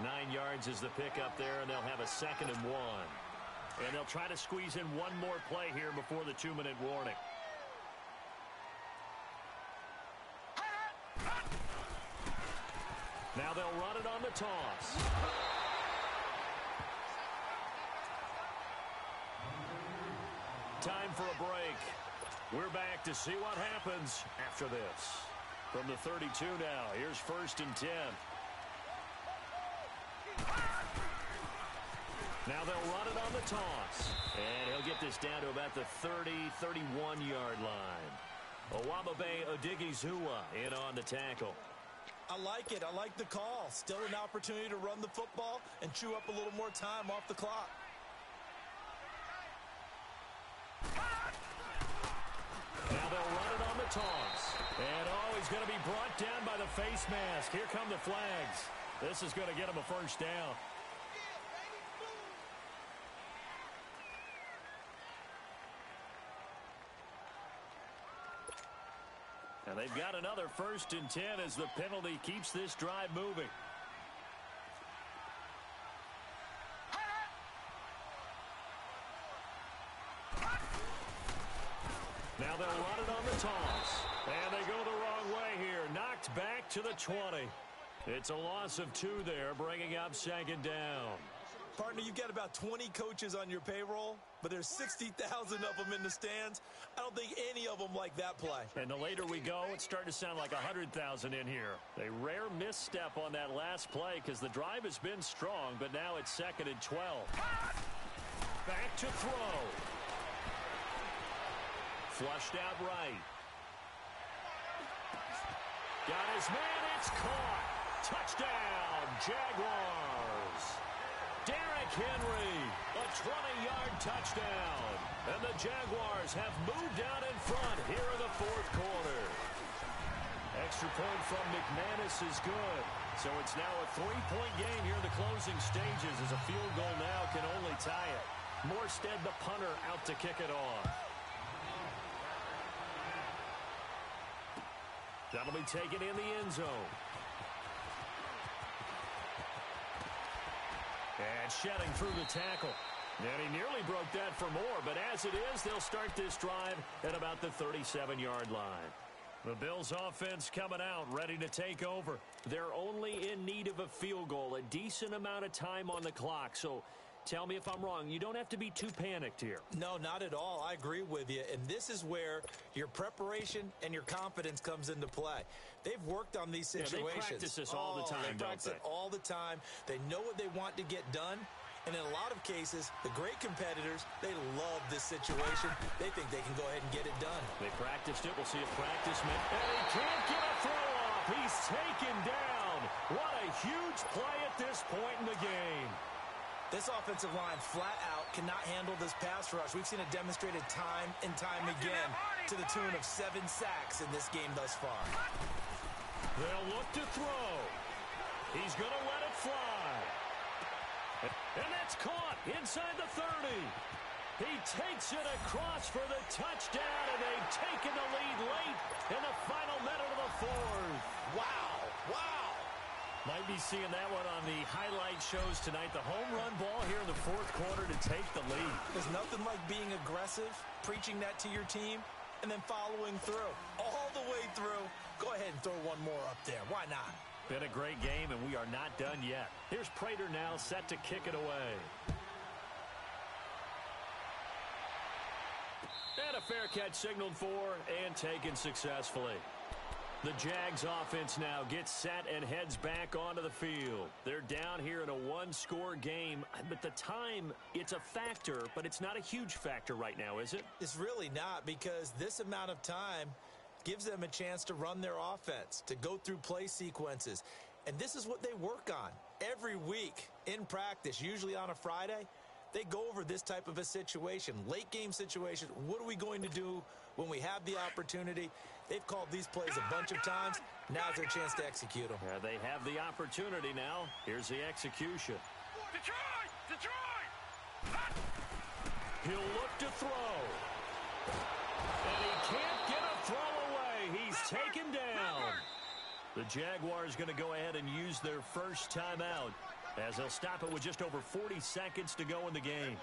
9 yards is the pickup there, and they'll have a 2nd and 1. And they'll try to squeeze in one more play here before the 2-minute warning. Now they'll run it on the toss. Time for a break. We're back to see what happens after this. From the 32 now, here's 1st and 10. Now they'll run it on the toss. And he'll get this down to about the 30, 31-yard line. Owamabe Odigizua in on the tackle. I like it. I like the call. Still an opportunity to run the football and chew up a little more time off the clock. Now they'll run it on the toss. And, he's going to be brought down by the face mask. Here come the flags. This is going to get him a 1st down. And they've got another 1st and 10 as the penalty keeps this drive moving. Now they'll run it on the toss. And they go the wrong way here. Knocked back to the 20. It's a loss of 2 there, bringing up 2nd down. Partner, you've got about 20 coaches on your payroll, but there's 60,000 of them in the stands. I don't think any of them like that play. And the later we go, it's starting to sound like 100,000 in here. A rare misstep on that last play because the drive has been strong, but now it's 2nd and 12. Back to throw. Flushed out right. Got his man, it's caught. Touchdown, Jaguars. Derrick Henry, a 20-yard touchdown. And the Jaguars have moved out in front here in the 4th quarter. Extra point from McManus is good. So it's now a 3-point game here in the closing stages as a field goal now can only tie it. Morstead, the punter, out to kick it off. That'll be taken in the end zone. And shedding through the tackle. And he nearly broke that for more, but as it is, they'll start this drive at about the 37-yard line. The Bills offense coming out, ready to take over. They're only in need of a field goal, a decent amount of time on the clock. So tell me if I'm wrong. You don't have to be too panicked here. No, not at all. I agree with you. And this is where your preparation and your confidence comes into play. They've worked on these situations. They practice this all the time, they practice it all the time. They know what they want to get done. And in a lot of cases, the great competitors, they love this situation. They think they can go ahead and get it done. They practiced it. We'll see if practice meant. And he can't get a throw off. He's taken down. down. What a huge play at this point in the game. This offensive line flat out cannot handle this pass rush. We've seen it demonstrated time and time again to the tune of 7 sacks in this game thus far. They'll look to throw. He's going to let it fly. And that's caught inside the 30. He takes it across for the touchdown, and they've taken the lead late in the final minute of the fourth. Wow, wow. Might be seeing that one on the highlight shows tonight. The home run ball here in the fourth quarter to take the lead. There's nothing like being aggressive, preaching that to your team, and then following through. All the way through. Go ahead and throw one more up there. Why not? Been a great game, and we are not done yet. Here's Prater now set to kick it away. And a fair catch signaled for and taken successfully. The Jags offense now gets set and heads back onto the field. They're down here in a one-score game, but the time, it's a factor, but it's not a huge factor right now, is it? It's really not, because this amount of time gives them a chance to run their offense, to go through play sequences. And this is what they work on every week in practice, usually on a Friday. They go over this type of a situation, late game situation. What are we going to do when we have the opportunity? They've called these plays a bunch of times. Now's their chance to execute them. Yeah, they have the opportunity now. Here's the execution. Detroit! Detroit! He'll look to throw. And he can't get a throw away. He's taken down. The Jaguars going to go ahead and use their first timeout, as they'll stop it with just over 40 seconds to go in the game.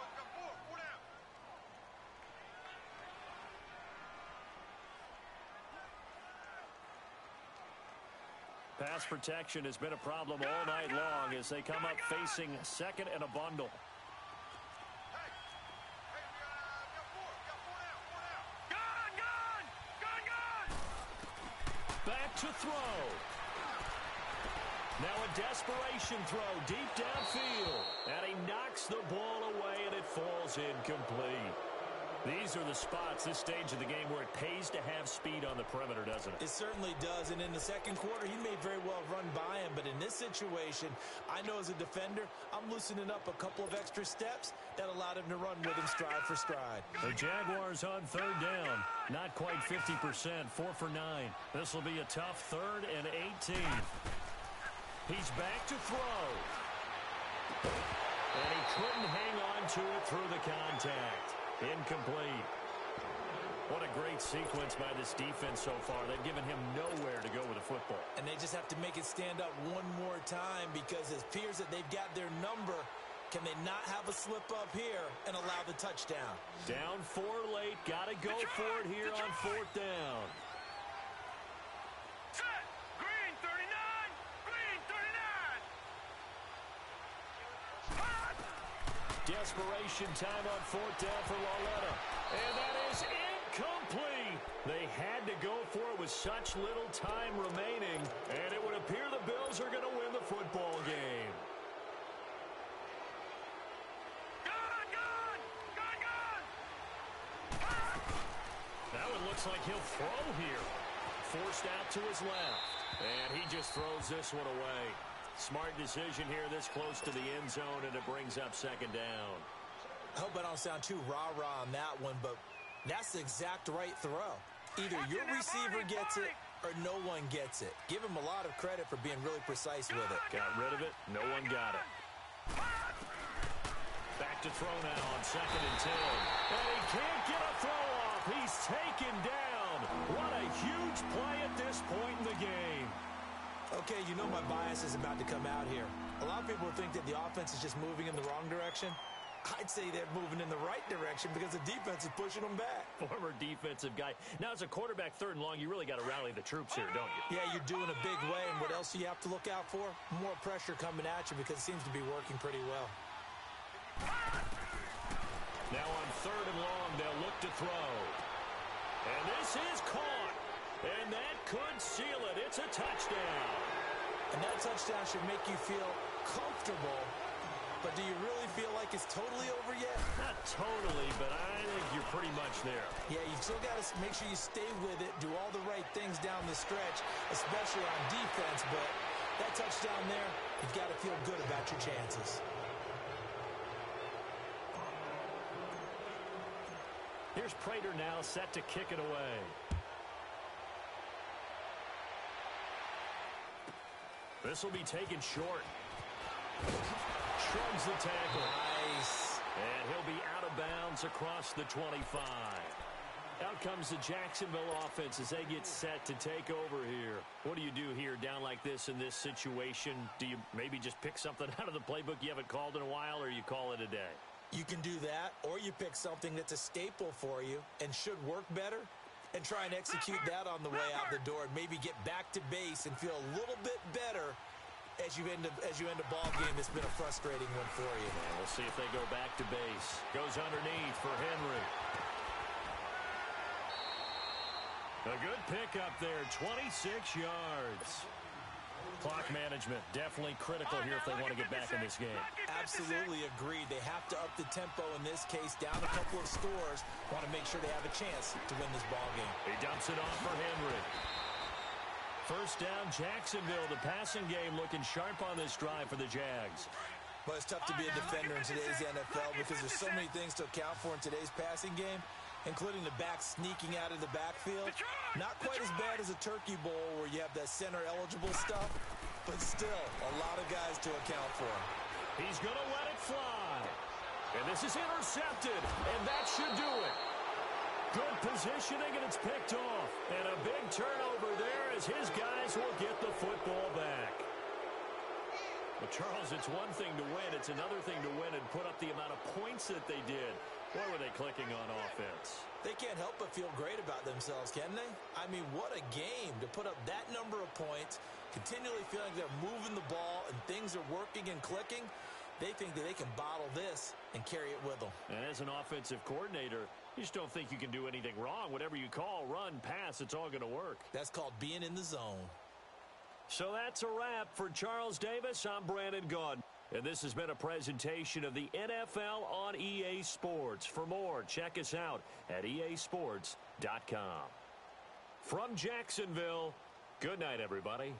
Pass protection has been a problem all night long as they come up facing second and a bundle. Back to throw. Now a desperation throw deep downfield. And he knocks the ball away, and it falls incomplete. These are the spots, this stage of the game, where it pays to have speed on the perimeter, doesn't it? It certainly does, and in the second quarter, he may very well run by him, but in this situation, I know as a defender, I'm loosening up a couple of extra steps that allowed him to run with him stride for stride. The Jaguars on third down, not quite 50%, 4 for 9. This will be a tough 3rd and 18. He's back to throw. And he couldn't hang on to it through the contact. Incomplete. What a great sequence by this defense so far. They've given him nowhere to go with the football. And they just have to make it stand up one more time, because it appears that they've got their number. Can they not have a slip up here and allow the touchdown? Down 4 late. Got to go for it here on 4th down. Set! Green 39! Green 39! Hot! Desperation time on 4th down for Lauletta. And that is incomplete. They had to go for it with such little time remaining. And it would appear the Bills are going to win the football game. Gun! Gun! Gun! Gun! That one looks like he'll throw here. Forced out to his left. And he just throws this one away. Smart decision here this close to the end zone, and it brings up 2nd down. I hope I don't sound too rah-rah on that one, but that's the exact right throw. Either your receiver gets it or no one gets it. Give him a lot of credit for being really precise with it. Got rid of it. No one got it. Back to throw now on 2nd and 10. And he can't get a throw off. He's taken down. What a huge play at this point in the game. Okay, you know my bias is about to come out here. A lot of people think that the offense is just moving in the wrong direction. I'd say they're moving in the right direction because the defense is pushing them back. Former defensive guy. Now, as a quarterback 3rd and long, you really got to rally the troops here, don't you? Yeah, you're doing a big way, and what else do you have to look out for? More pressure coming at you, because it seems to be working pretty well. Now on 3rd and long, they'll look to throw. And this is caught. And that could seal it. It's a touchdown. And that touchdown should make you feel comfortable. But do you really feel like it's totally over yet? Not totally, but I think you're pretty much there. Yeah, you've still got to make sure you stay with it, do all the right things down the stretch, especially on defense. But That touchdown there, you've got to feel good about your chances. Here's Prater now set to kick it away. This will be taken short. Shrugs the tackle. Nice. And he'll be out of bounds across the 25. Out comes the Jacksonville offense as they get set to take over here. What do you do here down like this in this situation? Do you maybe just pick something out of the playbook you haven't called in a while, or you call it a day? You can do that, or you pick something that's a staple for you and should work better and try and execute that on the way out the door and maybe get back to base and feel a little bit better as you end a ball game that's been a frustrating one for you. And we'll see if they go back to base. Goes underneath for Henry. A good pickup there, 26 yards. Clock management definitely critical here if they want to get back in this game. Absolutely agreed. They have to up the tempo in this case, down a couple of scores. Want to make sure they have a chance to win this ball game. He dumps it off for Henry. First down, Jacksonville. The passing game looking sharp on this drive for the Jags. But it's tough to be a defender in today's NFL because there's so many things to account for in today's passing game, including the back sneaking out of the backfield. Not quite as bad as a turkey bowl where you have that center-eligible stuff, but still a lot of guys to account for. He's going to let it fly. And this is intercepted, and that should do it. Good positioning, and it's picked off. And a big turnover there as his guys will get the football back. Well, Charles, it's one thing to win. It's another thing to win and put up the amount of points that they did. Boy, were they clicking on offense. They can't help but feel great about themselves, can they? I mean, what a game to put up that number of points, continually feeling they're moving the ball and things are working and clicking. They think that they can bottle this and carry it with them. And as an offensive coordinator, you just don't think you can do anything wrong. Whatever you call, run, pass, it's all going to work. That's called being in the zone. So that's a wrap for Charles Davis. I'm Brandon Gaudin. And this has been a presentation of the NFL on EA Sports. For more, check us out at easports.com. From Jacksonville, good night, everybody.